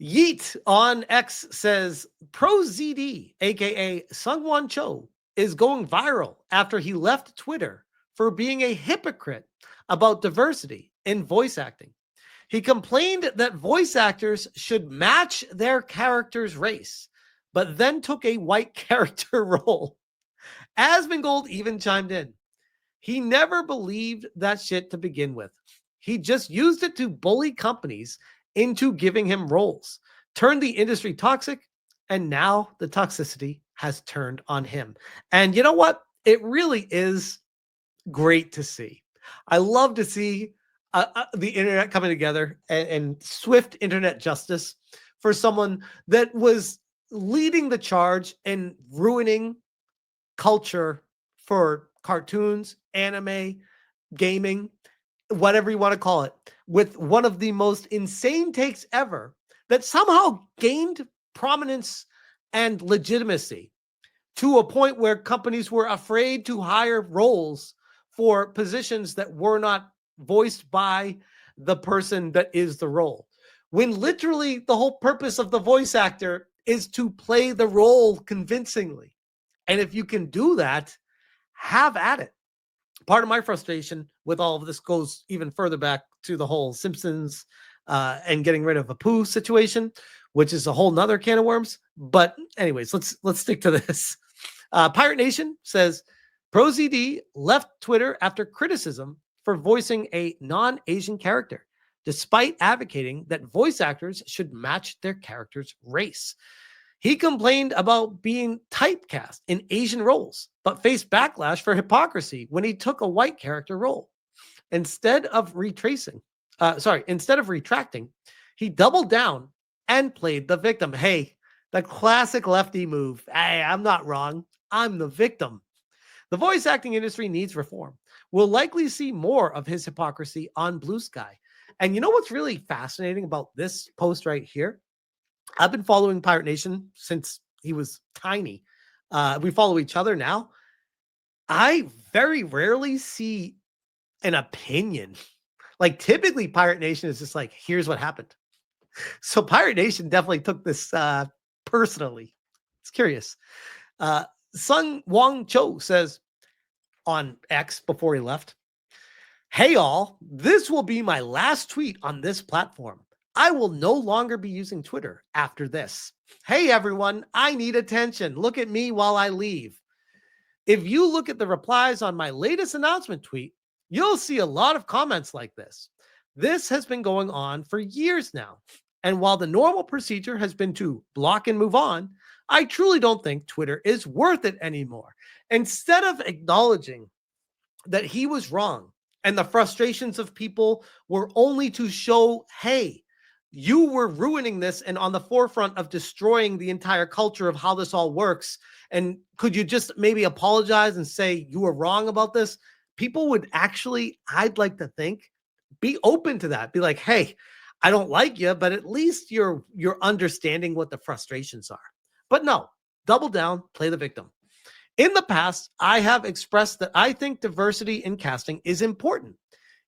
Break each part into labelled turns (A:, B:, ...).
A: Yeet on X says ProZD, aka SungWon Cho, is going viral after he left Twitter for being a hypocrite about diversity in voice acting. He complained that voice actors should match their character's race, but then took a white character role. Asmongold even chimed in. He never believed that shit to begin with. He just used it to bully companies into giving him roles, turned the industry toxic, and now the toxicity has turned on him. And you know what? It really is great to see. I love to see the internet coming together and swift internet justice for someone that was leading the charge and ruining culture for cartoons, anime, gaming, whatever you want to call it, with one of the most insane takes ever that somehow gained prominence and legitimacy to a point where companies were afraid to hire roles for positions that were not voiced by the person that is the role. When literally the whole purpose of the voice actor is to play the role convincingly. And if you can do that, have at it. Part of my frustration with all of this goes even further back to the whole Simpsons and getting rid of Apu situation, which is a whole nother can of worms. But anyways, let's stick to this. Pirate Nation says ProZD left Twitter after criticism for voicing a non-Asian character, despite advocating that voice actors should match their character's race. He complained about being typecast in Asian roles, but faced backlash for hypocrisy when he took a white character role. Instead of retracting, he doubled down and played the victim. Hey, the classic lefty move. Hey, I'm not wrong. I'm the victim. The voice acting industry needs reform. We'll likely see more of his hypocrisy on Blue Sky. And you know what's really fascinating about this post right here? I've been following Pirate Nation since he was tiny. We follow each other now. I very rarely see an opinion. Like typically Pirate Nation is just like, here's what happened. So Pirate Nation definitely took this personally. It's curious. SungWon Cho says on X before he left, "Hey all, this will be my last tweet on this platform. I will no longer be using Twitter after this. Hey everyone, I need attention. Look at me while I leave." If you look at the replies on my latest announcement tweet, you'll see a lot of comments like this. This has been going on for years now. And while the normal procedure has been to block and move on, I truly don't think Twitter is worth it anymore. Instead of acknowledging that he was wrong and the frustrations of people were only to show, hey, you were ruining this and on the forefront of destroying the entire culture of how this all works. And could you just maybe apologize and say you were wrong about this? People would actually, I'd like to think, be open to that. Be like, hey, I don't like you, but at least you're understanding what the frustrations are. But no, double down, play the victim. In the past, I have expressed that I think diversity in casting is important.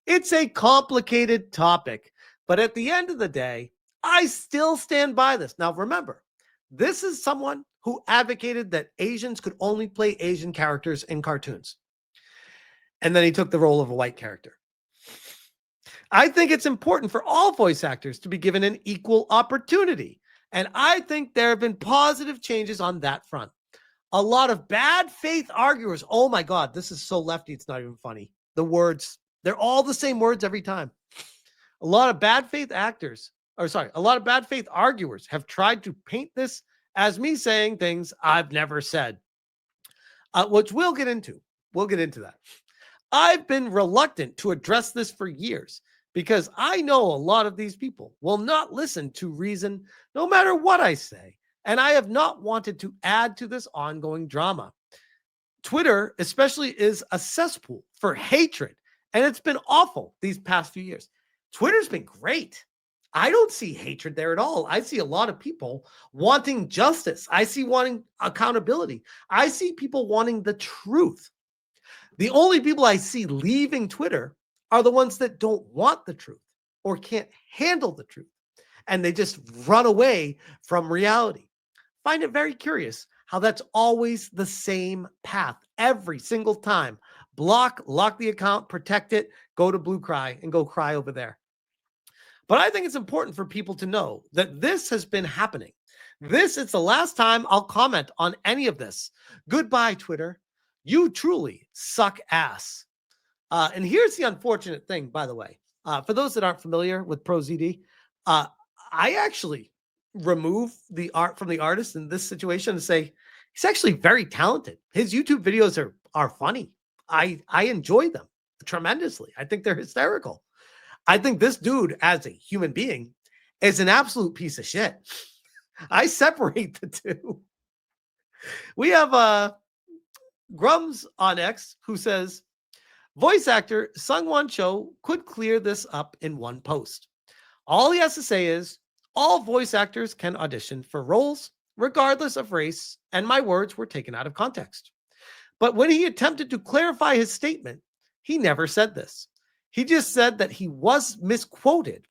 A: It's a complicated topic. But at the end of the day, I still stand by this. Now, remember, this is someone who advocated that Asians could only play Asian characters in cartoons. And then he took the role of a white character. I think it's important for all voice actors to be given an equal opportunity. And I think there have been positive changes on that front. A lot of bad faith arguers. Oh my God, this is so lefty. It's not even funny. The words, they're all the same words every time. A lot of bad faith arguers have tried to paint this as me saying things I've never said, which we'll get into. We'll get into that. I've been reluctant to address this for years because I know a lot of these people will not listen to reason no matter what I say. And I have not wanted to add to this ongoing drama. Twitter, especially, is a cesspool for hatred, and it's been awful these past few years. Twitter's been great. I don't see hatred there at all. I see a lot of people wanting justice. I see wanting accountability. I see people wanting the truth. The only people I see leaving Twitter are the ones that don't want the truth or can't handle the truth. and they just run away from reality. Find it very curious how that's always the same path every single time. Block, lock the account, protect it, go to Blue Cry and go cry over there. But I think it's important for people to know that this has been happening. This is the last time I'll comment on any of this. Goodbye, Twitter. You truly suck ass. And here's the unfortunate thing, by the way. For those that aren't familiar with ProZD, I actually remove the art from the artist in this situation and say he's actually very talented. His YouTube videos are funny. I enjoy them tremendously. I think they're hysterical. I think this dude, as a human being, is an absolute piece of shit. I separate the two. We have Grums on X who says, voice actor SungWon Cho could clear this up in one post. All he has to say is, all voice actors can audition for roles, regardless of race, and my words were taken out of context. But when he attempted to clarify his statement, he never said this. He just said that he was misquoted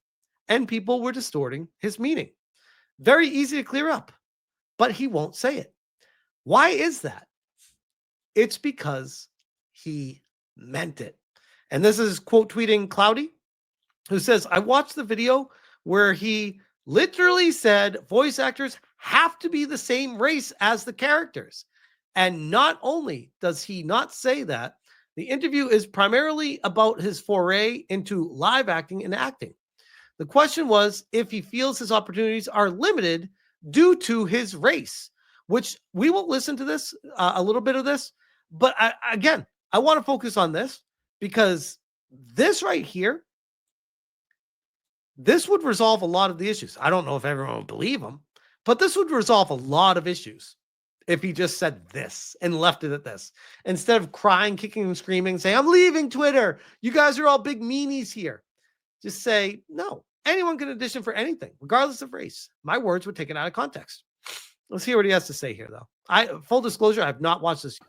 A: and people were distorting his meaning. Very easy to clear up, but he won't say it. Why is that? It's because he meant it. And this is quote tweeting Cloudy, who says, I watched the video where he literally said voice actors have to be the same race as the characters. And not only does he not say that, the interview is primarily about his foray into live acting and acting. The question was if he feels his opportunities are limited due to his race, which we will listen to this, a little bit of this. But again, I want to focus on this because this right here, this would resolve a lot of the issues. I don't know if everyone would believe him, but this would resolve a lot of issues if he just said this and left it at this, instead of crying, kicking and screaming, saying, I'm leaving Twitter. You guys are all big meanies here. Just say, no, anyone can audition for anything, regardless of race. My words were taken out of context. Let's hear what he has to say here, though. Full disclosure, I have not watched this.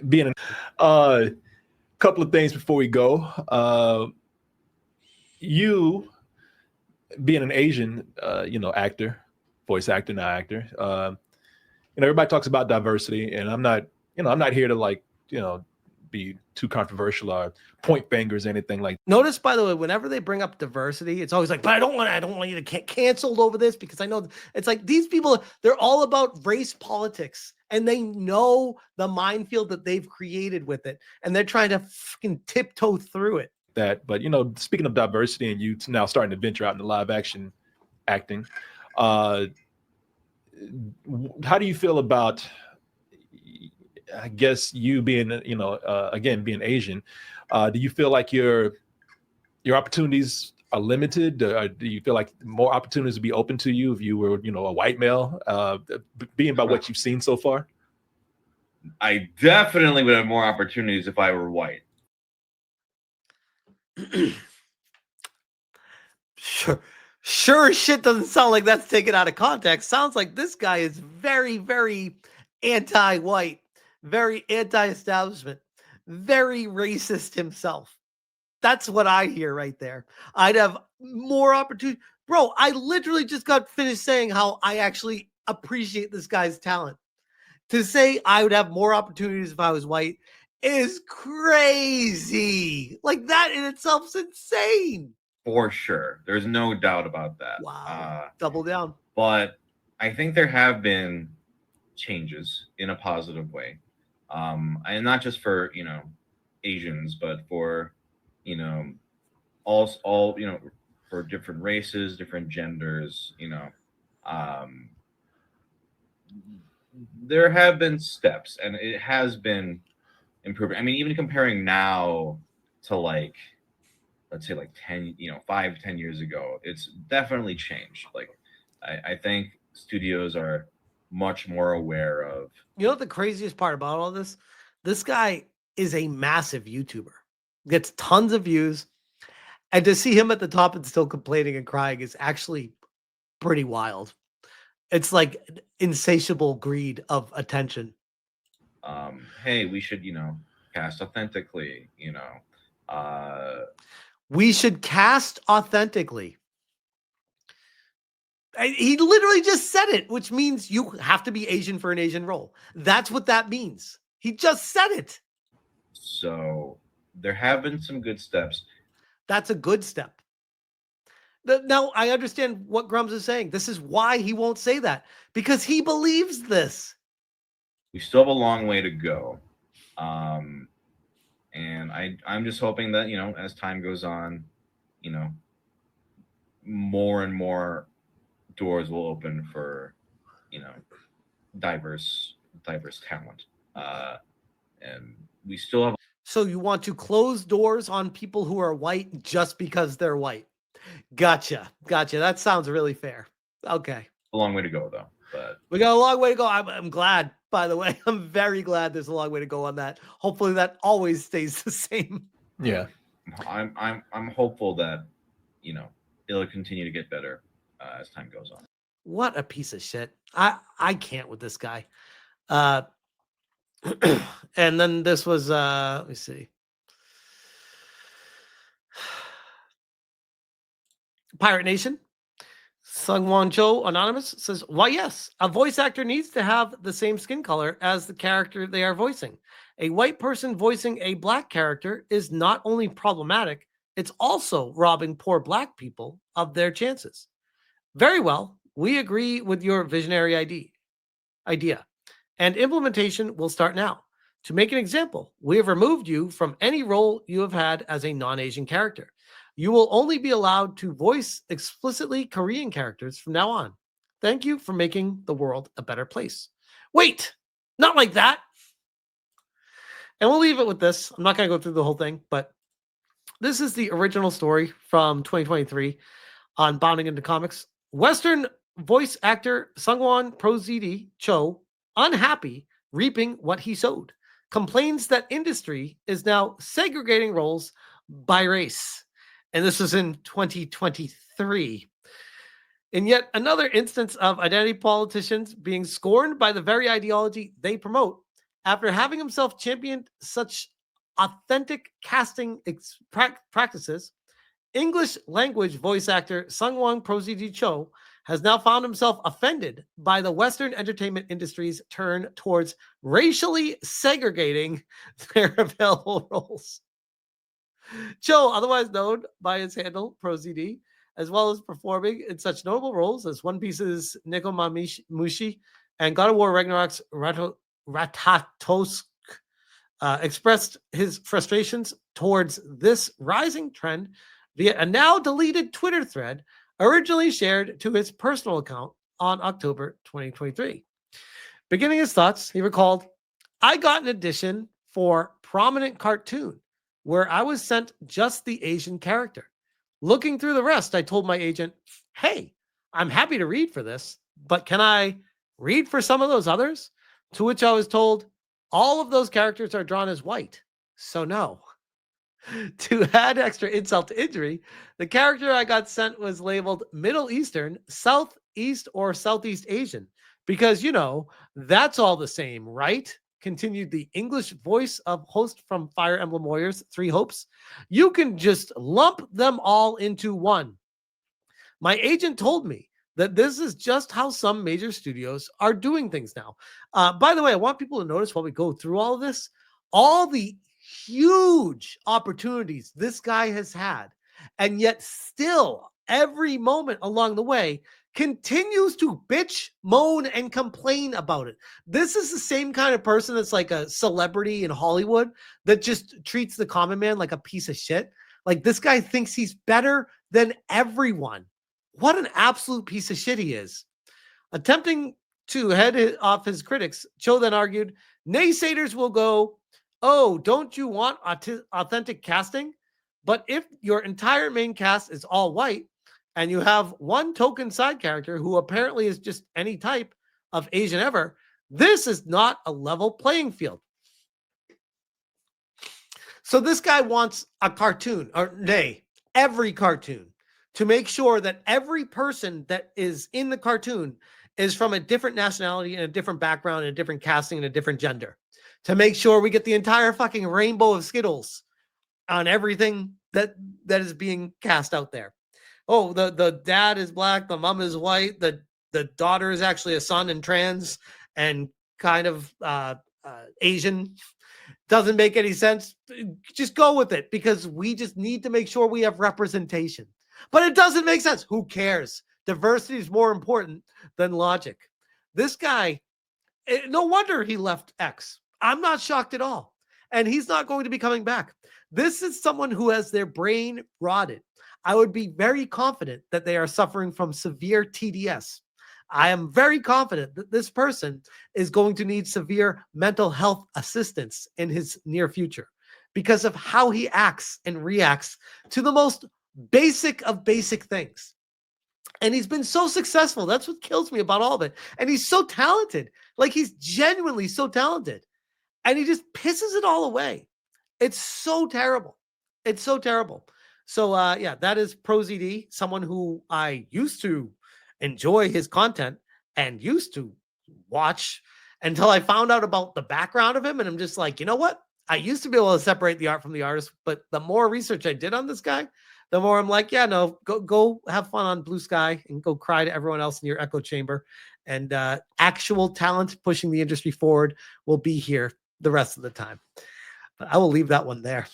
B: Being a couple of things before we go. You being an Asian, actor, voice actor, not actor, everybody talks about diversity, and I'm not here to be too controversial or point fingers, anything like that.
A: Notice, by the way, whenever they bring up diversity, it's always like, but I don't want you to get canceled over this, because I know it's like these people, they're all about race politics and they know the minefield that they've created with it. And they're trying to fucking tiptoe through it.
B: But speaking of diversity and you now starting to venture out into live action acting, how do you feel about, I guess, you being, again, being Asian? Do you feel like your opportunities are limited? Do you feel like more opportunities would be open to you if you were, a white male, being by what you've seen so far?
C: I definitely would have more opportunities if I were white.
A: Sure shit doesn't sound like that's taken out of context. Sounds like this guy is very, very anti-white, very anti-establishment, very racist himself. That's what I hear right there. I'd have more opportunity. Bro, I literally just got finished saying how I actually appreciate this guy's talent. To say I would have more opportunities if I was white is crazy. Like, that in itself is insane.
C: For sure. There's no doubt about that.
A: Wow. Double down.
C: But I think there have been changes in a positive way. And not just for, Asians, but for, all, for different races, different genders, there have been steps and it has been improving. I mean, even comparing now to let's say 5-10 years ago, it's definitely changed. I think studios are much more aware of.
A: You know what the craziest part about all this? This guy is a massive YouTuber, gets tons of views, and to see him at the top and still complaining and crying is actually pretty wild. It's like insatiable greed of attention.
C: Hey, we should, cast authentically,
A: we should cast authentically. He literally just said it, which means you have to be Asian for an Asian role. That's what that means. He just said it.
C: So there have been some good steps.
A: That's a good step. Now, I understand what Grums is saying. This is why he won't say that, because he believes this.
C: We still have a long way to go. And I'm just hoping that, as time goes on, more and more doors will open for, diverse talent. And we still have.
A: So you want to close doors on people who are white just because they're white. Gotcha. That sounds really fair. Okay.
C: A long way to go, though. But
A: we got a long way to go. I'm glad, by the way. I'm very glad there's a long way to go on that. Hopefully that always stays the same.
B: Yeah.
C: I'm hopeful that, it'll continue to get better as time goes on.
A: What a piece of shit. I can't with this guy. And then this was let me see. Pirate Nation. SungWon Cho Anonymous says, why, yes, a voice actor needs to have the same skin color as the character they are voicing. A white person voicing a black character is not only problematic, it's also robbing poor black people of their chances. Very well, we agree with your visionary idea, and implementation will start now. To make an example, we have removed you from any role you have had as a non-Asian character. You will only be allowed to voice explicitly Korean characters from now on. Thank you for making the world a better place. Wait, not like that. And we'll leave it with this. I'm not going to go through the whole thing, but this is the original story from 2023 on Bounding into Comics. Western voice actor SungWon Cho, unhappy reaping what he sowed, complains that industry is now segregating roles by race. And this was in 2023. In yet another instance of identity politicians being scorned by the very ideology they promote, after having himself championed such authentic casting practices, English language voice actor SungWon Cho has now found himself offended by the Western entertainment industry's turn towards racially segregating their available roles. Cho, otherwise known by his handle ProZD, as well as performing in such notable roles as One Piece's Nekomamushi and God of War Ragnarok's Ratatosk, expressed his frustrations towards this rising trend via a now deleted Twitter thread originally shared to his personal account on October 2023. Beginning his thoughts, he recalled, I got an audition for prominent cartoon where I was sent just the Asian character. Looking through the rest, I told my agent, hey, I'm happy to read for this, but can I read for some of those others? To which I was told, all of those characters are drawn as white, so no. To add extra insult to injury, the character I got sent was labeled Middle Eastern, Southeast, or Southeast Asian, because, that's all the same, right? Continued the English voice of host from Fire Emblem Warriors, Three Hopes. You can just lump them all into one. My agent told me that this is just how some major studios are doing things now. By the way, I want people to notice while we go through all of this, all the huge opportunities this guy has had, and yet still every moment along the way continues to bitch, moan, and complain about it. This is the same kind of person that's like a celebrity in Hollywood that just treats the common man like a piece of shit. Like, this guy thinks he's better than everyone. What an absolute piece of shit he is. Attempting to head off his critics, Cho then argued, naysayers will go, oh, don't you want authentic casting? But if your entire main cast is all white, and you have one token side character who apparently is just any type of Asian ever, this is not a level playing field. So this guy wants a cartoon, or nay, every cartoon, to make sure that every person that is in the cartoon is from a different nationality and a different background and a different casting and a different gender, to make sure we get the entire fucking rainbow of Skittles on everything that is being cast out there. oh, the dad is black, the mom is white, the daughter is actually a son and trans and kind of Asian. Doesn't make any sense. Just go with it because we just need to make sure we have representation. But it doesn't make sense. Who cares? Diversity is more important than logic. This guy, no wonder he left X. I'm not shocked at all. And he's not going to be coming back. This is someone who has their brain rotted. I would be very confident that they are suffering from severe TDS. I am very confident that this person is going to need severe mental health assistance in his near future because of how he acts and reacts to the most basic of basic things. And he's been so successful. That's what kills me about all of it. And he's so talented. Like, he's genuinely so talented. And he just pisses it all away. It's so terrible. It's so terrible. So, yeah, that is ProZD, someone who I used to enjoy his content and used to watch until I found out about the background of him. And I'm just like, you know what? I used to be able to separate the art from the artist, but the more research I did on this guy, the more I'm like, yeah, no, go have fun on Blue Sky and go cry to everyone else in your echo chamber. And actual talent pushing the industry forward will be here the rest of the time. But I will leave that one there.